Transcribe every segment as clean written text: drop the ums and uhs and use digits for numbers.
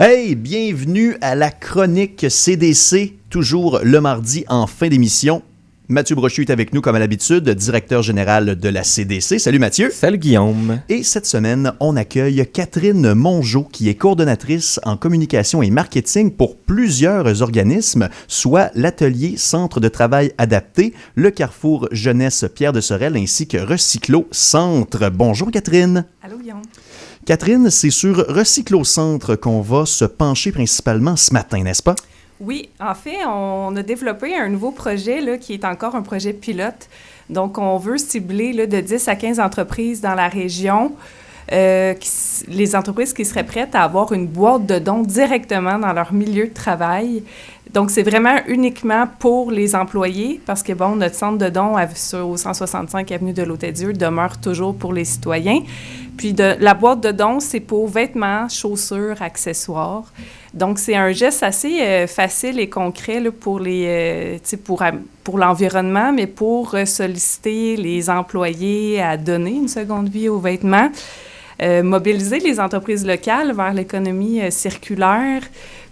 Hey, bienvenue à la chronique CDC, toujours le mardi en fin d'émission. Mathieu Brochu est avec nous comme à l'habitude, directeur général de la CDC. Salut Mathieu. Salut Guillaume. Et cette semaine, on accueille Catherine Mongeau, qui est coordonnatrice en communication et marketing pour plusieurs organismes, soit l'Atelier Centre de travail adapté, le Carrefour Jeunesse Pierre de Sorel, ainsi que Recyclo Centre. Bonjour Catherine. Allô Guillaume. Catherine, c'est sur Recyclo Centre qu'on va se pencher principalement ce matin, n'est-ce pas? Oui, en fait, on a développé un nouveau projet là, qui est encore un projet pilote. Donc, on veut cibler là, de 10 à 15 entreprises dans la région, les entreprises qui seraient prêtes à avoir une boîte de dons directement dans leur milieu de travail. Donc, c'est vraiment uniquement pour les employés parce que, bon, notre centre de dons au 165 avenue de l'Hôtel-Dieu demeure toujours pour les citoyens. Puis, la boîte de dons, c'est pour vêtements, chaussures, accessoires. Donc, c'est un geste assez facile et concret là, pour l'environnement, mais pour solliciter les employés à donner une seconde vie aux vêtements, mobiliser les entreprises locales vers l'économie circulaire,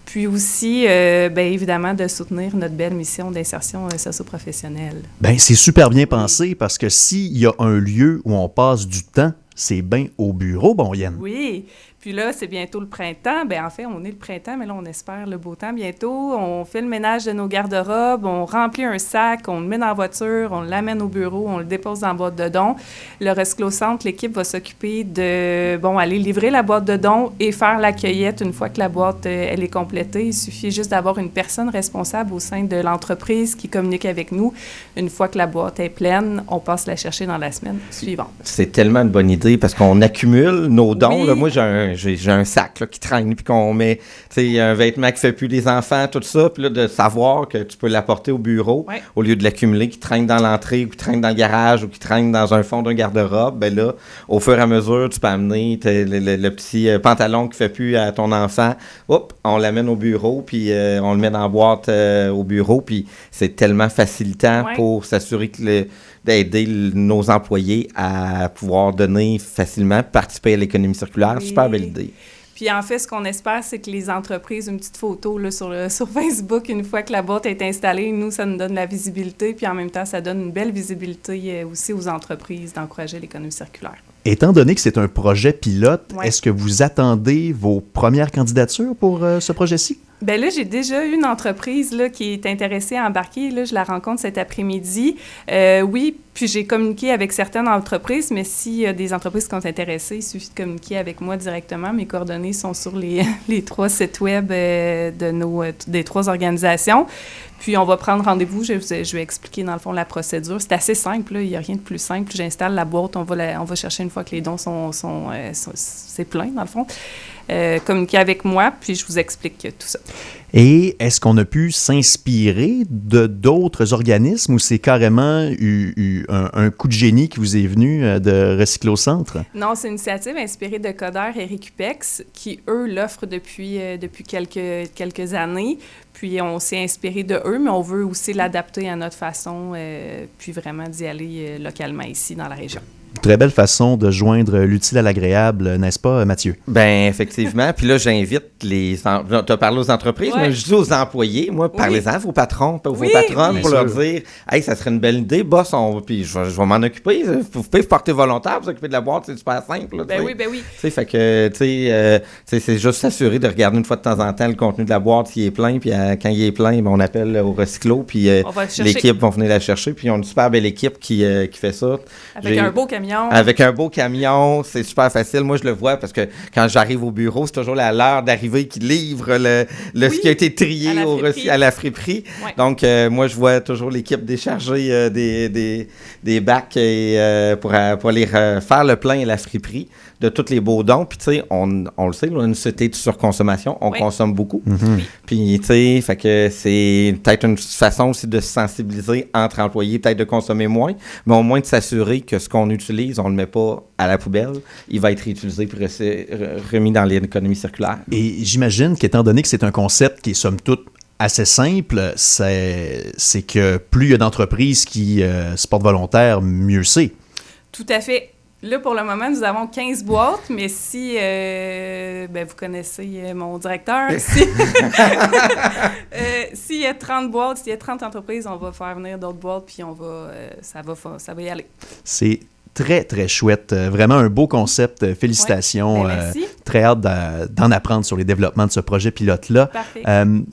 puis aussi, bien évidemment, de soutenir notre belle mission d'insertion socio-professionnelle. Bien, c'est super bien pensé parce que s'il y a un lieu où on passe du temps, c'est bien au bureau, bon Yann. Oui. Puis là, c'est bientôt le printemps. Bien, en fait, on est le printemps, mais là, on espère le beau temps bientôt. On fait le ménage de nos garde-robes, on remplit un sac, on le met dans la voiture, on l'amène au bureau, on le dépose dans la boîte de dons. Le Recyclo Centre, l'équipe va s'occuper de, aller livrer la boîte de dons et faire la cueillette une fois que la boîte, elle est complétée. Il suffit juste d'avoir une personne responsable au sein de l'entreprise qui communique avec nous. Une fois que la boîte est pleine, on passe la chercher dans la semaine suivante. C'est tellement une bonne idée parce qu'on accumule nos dons. Oui. Là, moi, j'ai un sac là, qui traîne, puis qu'on met un vêtement qui fait plus les enfants, tout ça, puis là, de savoir que tu peux l'apporter au bureau, ouais, au lieu de l'accumuler, qui traîne dans l'entrée, ou qui traîne dans le garage, ou qui traîne dans un fond d'un garde-robe, ben là, au fur et à mesure, tu peux amener le petit pantalon qui fait plus à ton enfant, hop, on l'amène au bureau, puis on le met dans la boîte au bureau, puis c'est tellement facilitant pour s'assurer que d'aider nos employés à pouvoir donner facilement, participer à l'économie circulaire. Oui. Super belle idée. Puis en fait, ce qu'on espère, c'est que les entreprises, une petite photo là, sur Facebook, une fois que la boîte est installée, nous, ça nous donne la visibilité, puis en même temps, ça donne une belle visibilité aussi aux entreprises d'encourager l'économie circulaire. Étant donné que c'est un projet pilote, est-ce que vous attendez vos premières candidatures pour ce projet-ci? Bien là, j'ai déjà eu une entreprise là, qui est intéressée à embarquer. Là, je la rencontre cet après-midi. Oui, puis j'ai communiqué avec certaines entreprises, mais s'il y a des entreprises qui sont intéressées, il suffit de communiquer avec moi directement. Mes coordonnées sont sur les 3 sites web des 3 organisations. Puis, on va prendre rendez-vous. Je vais expliquer, dans le fond, la procédure. C'est assez simple. Là. Il n'y a rien de plus simple. J'installe la boîte. On va chercher une fois que les dons c'est plein, dans le fond. Communiquer avec moi, puis je vous explique tout ça. Et est-ce qu'on a pu s'inspirer de d'autres organismes ou c'est carrément un coup de génie qui vous est venu de Recyclo Centre? Non, c'est une initiative inspirée de Coder et Récupex qui, eux, l'offrent depuis quelques années. Puis on s'est inspiré de eux, mais on veut aussi l'adapter à notre façon, puis vraiment d'y aller localement ici dans la région. Très belle façon de joindre l'utile à l'agréable, n'est-ce pas, Mathieu? Bien, effectivement. Puis là, j'invite tu as parlé aux entreprises, mais je dis aux employés, moi, parlez-en à vos patrons, vos patronnes, pour leur dire, hey, ça serait une belle idée, boss, puis je vais m'en occuper. Vous pouvez vous porter volontaire, vous occuper de la boîte, c'est super simple. Là, ben oui. Tu sais, fait que, c'est juste s'assurer de regarder une fois de temps en temps le contenu de la boîte s'il est plein, puis quand il est plein, on appelle au Recyclo, puis l'équipe va venir la chercher, puis ils ont une super belle équipe qui fait ça. Avec un beau camion. Avec un beau camion, c'est super facile. Moi, je le vois parce que quand j'arrive au bureau, c'est toujours l'heure d'arrivée qui livre ce qui a été trié à la friperie. Ouais. Donc, moi, je vois toujours l'équipe décharger des bacs pour aller faire le plein à la friperie de tous les beaux dons. Puis, tu sais, on le sait, on a une société de surconsommation. On consomme beaucoup. Mm-hmm. Puis, tu sais, fait que c'est peut-être une façon aussi de se sensibiliser entre employés, peut-être de consommer moins, mais au moins de s'assurer que ce qu'on utilise, on ne le met pas à la poubelle. Il va être réutilisé puis remis dans l'économie circulaire. Et j'imagine qu'étant donné que c'est un concept qui est somme toute assez simple, c'est que plus il y a d'entreprises qui se portent volontaires, mieux c'est. Tout à fait. Là, pour le moment, nous avons 15 boîtes, mais si, vous connaissez mon directeur, s'il y a 30 boîtes, s'il y a 30 entreprises, on va faire venir d'autres boîtes, puis ça va y aller. C'est très, très chouette. Vraiment un beau concept. Félicitations. Ouais, merci. Très hâte d'en apprendre sur les développements de ce projet pilote-là. Parfait.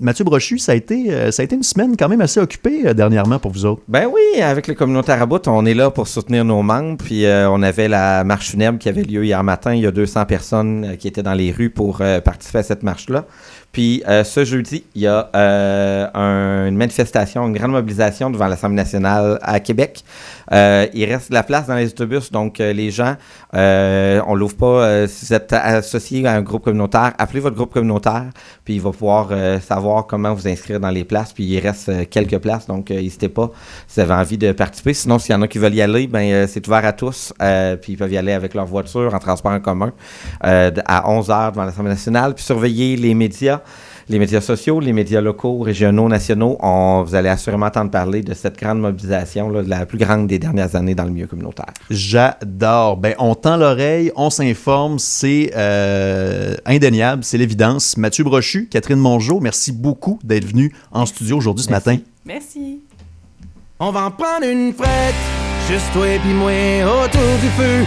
Mathieu Brochu, ça a été une semaine quand même assez occupée dernièrement pour vous autres. Ben oui, avec le Communautaire à bout, on est là pour soutenir nos membres. Puis on avait la marche funèbre qui avait lieu hier matin. Il y a 200 personnes qui étaient dans les rues pour participer à cette marche-là. Puis ce jeudi, il y a une manifestation, une grande mobilisation devant l'Assemblée nationale à Québec. Il reste de la place dans les autobus, donc les gens, on l'ouvre pas. Si vous êtes associé à un groupe communautaire, appelez votre groupe communautaire, puis il va pouvoir savoir comment vous inscrire dans les places. Puis il reste quelques places, donc n'hésitez pas si vous avez envie de participer. Sinon, s'il y en a qui veulent y aller, c'est ouvert à tous, puis ils peuvent y aller avec leur voiture en transport en commun à 11h devant l'Assemblée nationale. Puis surveillez les médias sociaux, les médias locaux, régionaux, nationaux. Vous allez assurément entendre parler de cette grande mobilisation, là, la plus grande des dernières années dans le milieu communautaire. J'adore. On tend l'oreille, on s'informe, c'est indéniable, c'est l'évidence. Mathieu Brochu, Catherine Mongeau, merci beaucoup d'être venus en studio aujourd'hui ce matin. Merci. On va en prendre une frette, juste toi et puis moi autour du feu.